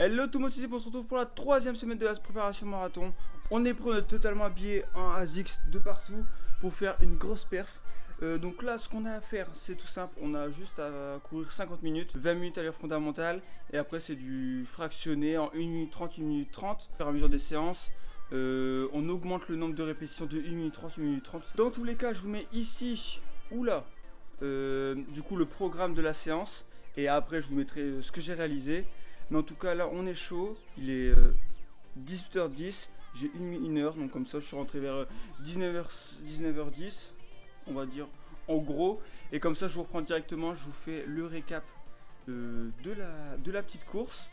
Hello tout le monde, on se retrouve pour la troisième semaine de la préparation marathon. On est prêt, on est totalement habillé en ASICS de partout pour faire une grosse perf. Donc là, ce qu'on a à faire, c'est tout simple. On a juste à courir 50 minutes, 20 minutes à l'heure fondamentale. Et après, c'est du fractionné en 1 minute 30, 1 minute 30, à mesure des séances. On augmente le nombre de répétitions de 1 minute 30, 1 minute 30. Dans tous les cas, je vous mets ici ou là, du coup, le programme de la séance. Et après, je vous mettrai ce que j'ai réalisé. Mais en tout cas, là, on est chaud. Il est 18h10. J'ai une heure. Donc, comme ça, je suis rentré vers 19h10. On va dire en gros. Et comme ça, je vous reprends directement. Je vous fais le récap de la petite course.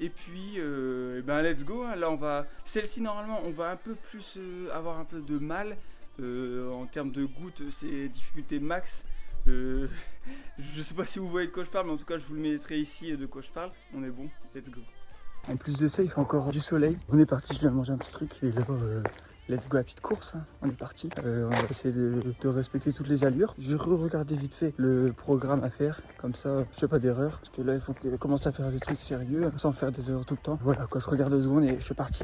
Et puis, let's go. Hein. Là, on va. Celle-ci, normalement, on va un peu plus avoir un peu de mal. En termes de gouttes, c'est difficulté max. Je sais pas si vous voyez de quoi je parle, mais en tout cas, je vous le mettrai ici de quoi je parle. On est bon, let's go. En plus de ça, il fait encore du soleil. On est parti, je viens de manger un petit truc. Et là-bas, let's go, la petite course. Hein. On est parti. On va essayer de respecter toutes les allures. Je vais regarder vite fait le programme à faire. Comme ça, je fais pas d'erreur. Parce que là, il faut que je commence à faire des trucs sérieux sans faire des erreurs tout le temps. Voilà, quoi, je regarde 2 secondes et je suis parti.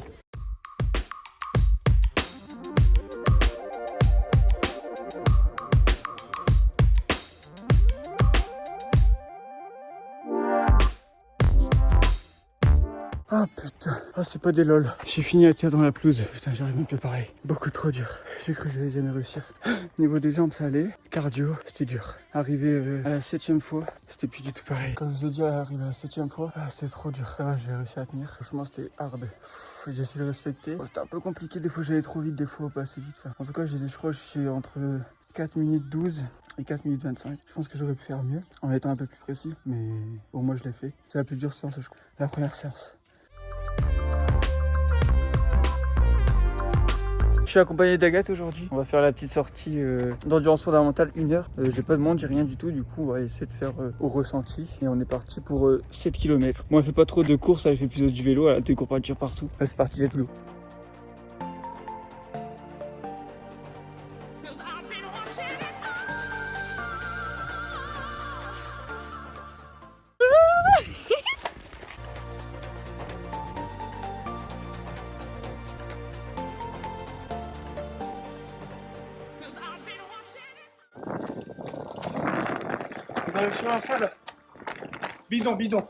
Ah putain, ah c'est pas des lol. J'ai fini à tirer dans la pelouse. Putain, j'arrive même plus à parler. Beaucoup trop dur. J'ai cru que j'allais jamais réussir. Niveau des jambes, ça allait. Cardio, c'était dur. Arrivé à la 7ème fois, c'était plus du tout pareil. Comme je vous ai dit, arrivé à la 7ème fois, c'était trop dur. Ça va, j'ai réussi à tenir. Franchement, c'était hard. J'ai essayé de respecter. Bon, c'était un peu compliqué. Des fois, j'allais trop vite, des fois pas assez vite. Enfin, en tout cas, je crois que je suis entre 4 minutes 12 et 4 minutes 25. Je pense que j'aurais pu faire mieux en étant un peu plus précis. Mais bon, moi, je l'ai fait. C'est la plus dure séance, je crois. La première séance. Je suis accompagné d'Agathe aujourd'hui. On va faire la petite sortie d'endurance fondamentale 1 heure. J'ai pas de monde, j'ai rien du tout. Du coup, on va essayer de faire au ressenti. Et on est parti pour 7 km. Moi, elle fait pas trop de courses, elle fait plutôt du vélo. Elle a des courbatures partout. Là, c'est parti, let's go. On arrive sur la fin là. Bidon, bidon.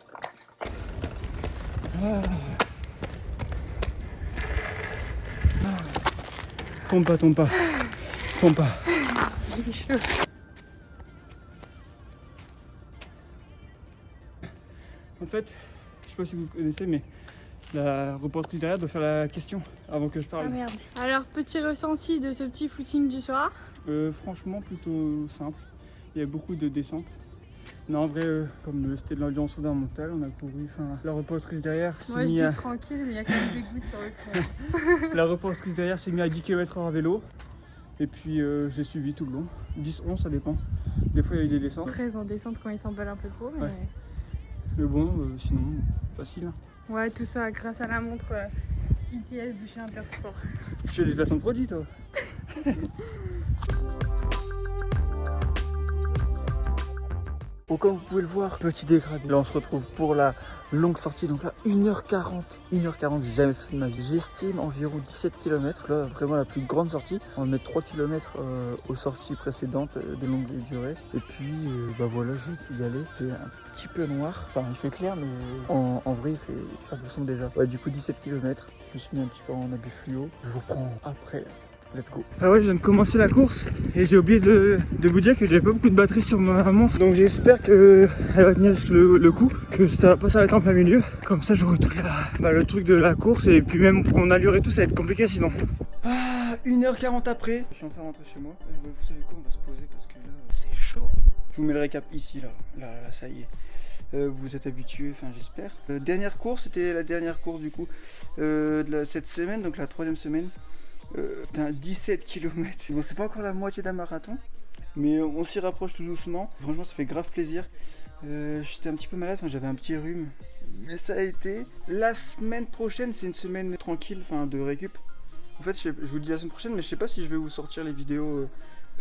Ah. Tombe pas, tombe pas. Tombe pas. J'ai chaud. En fait, je sais pas si vous connaissez, mais la reportrice derrière doit faire la question avant que je parle. Ah merde. Alors, petit ressenti de ce petit footing du soir. Franchement, plutôt simple. Il y a beaucoup de descentes. Non, en vrai, comme c'était de l'endurance fondamentale, on a couru. Enfin, la reportrice derrière s'est Moi, je mis dis à... tranquille, mais il y a quand même des gouttes sur le front. La reportrice derrière s'est mis à 10 km/h à vélo. Et puis, j'ai suivi tout le long. 10, 11, ça dépend. Des fois, il y a eu des descentes. 13 en descente quand il s'emballe un peu trop. Mais, Ouais. Mais bon, sinon, facile. Hein. ouais, tout ça grâce à la montre ITS de chez Intersport. Tu fais des placements de produits, toi. Bon, comme vous pouvez le voir, petit dégradé. Là, on se retrouve pour la longue sortie. Donc là, 1h40. 1h40, j'ai jamais fait ça de ma vie. J'estime environ 17 km. Là, vraiment la plus grande sortie. On va mettre 3 km aux sorties précédentes de longue durée. Et puis, voilà, je vais y aller. Il fait un petit peu noir. Enfin, il fait clair, mais en vrai, il fait un peu sombre déjà. Ouais, du coup, 17 km. Je me suis mis un petit peu en habit fluo. Je vous reprends après. Let's go. Ah ouais, je viens de commencer la course et j'ai oublié de vous dire que j'avais pas beaucoup de batterie sur ma montre. Donc j'espère que elle va tenir le coup, que ça va pas s'arrêter en plein milieu. Comme ça j'aurai tout le truc de la course et puis même pour mon allure et tout, ça va être compliqué sinon. Ah, 1h40 après. Je suis enfin rentré chez moi. Vous savez quoi, on va se poser parce que là c'est chaud. Je vous mets le récap ici, là ça y est. Vous êtes habitués, enfin j'espère. Dernière course, c'était la dernière course du coup cette semaine, donc la 3e semaine. 17 km. Bon, c'est pas encore la moitié d'un marathon, mais on s'y rapproche tout doucement. Franchement, ça fait grave plaisir. J'étais un petit peu malade, j'avais un petit rhume, mais ça a été. La semaine prochaine, c'est une semaine tranquille, enfin de récup. En fait, je vous dis la semaine prochaine, mais je sais pas si je vais vous sortir les vidéos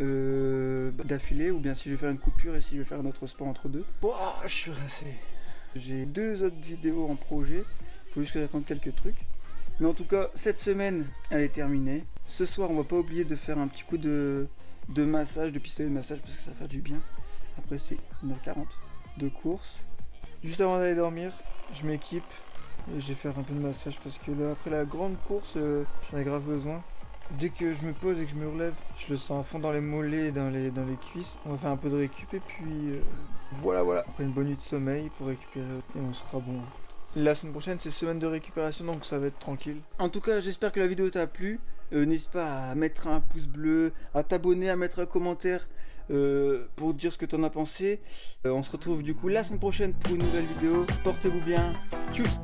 d'affilée ou bien si je vais faire une coupure et si je vais faire un autre sport entre deux. Oh, je suis rincé. J'ai 2 autres vidéos en projet, il faut juste que j'attende quelques trucs. Mais en tout cas, cette semaine, elle est terminée. Ce soir, on va pas oublier de faire un petit coup de massage, de pistolet de massage, parce que ça va faire du bien. Après, c'est 1h40 de course. Juste avant d'aller dormir, je m'équipe et je vais faire un peu de massage parce que là, après la grande course, j'en ai grave besoin. Dès que je me pose et que je me relève, je le sens à fond dans les mollets et dans les cuisses. On va faire un peu de récup et puis voilà. Après une bonne nuit de sommeil pour récupérer et on sera bon. La semaine prochaine, c'est semaine de récupération, donc ça va être tranquille. En tout cas, j'espère que la vidéo t'a plu. N'hésite pas à mettre un pouce bleu, à t'abonner, à mettre un commentaire pour dire ce que t'en as pensé. On se retrouve du coup la semaine prochaine pour une nouvelle vidéo. Portez-vous bien. Tchuss.